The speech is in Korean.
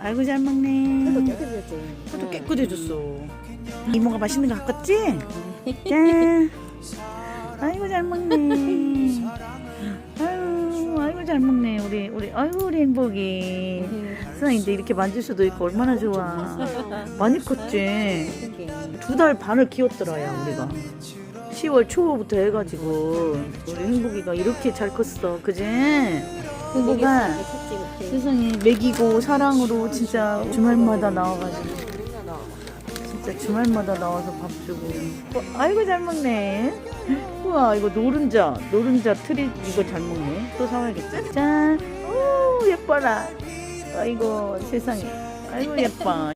아이고 잘 먹네. 깨끗해졌지. 코도 깨끗해졌어. 이모가 맛있는 거 갖겠지? 짠. 아이고 잘 먹네. 아이고 잘 먹네. 우리 아이고 우리 행복이. 세상인데 이렇게 만질 수도 있고 얼마나 좋아. 많이 컸지. 2달 반을 키웠더라 야 우리가. 10월 초부터 해가지고 우리 행복이가 이렇게 잘 컸어. 그지? 행복아 세상에 먹이고 사랑으로 진짜 주말마다 나와가지고 진짜 주말마다 나와서 밥 주고. 아이고 잘 먹네. 우와 이거 노른자 트리 이거 잘 먹네. 또 사와야겠지? 짠. 오 예뻐라. 아이고 세상에. 아이고 예뻐.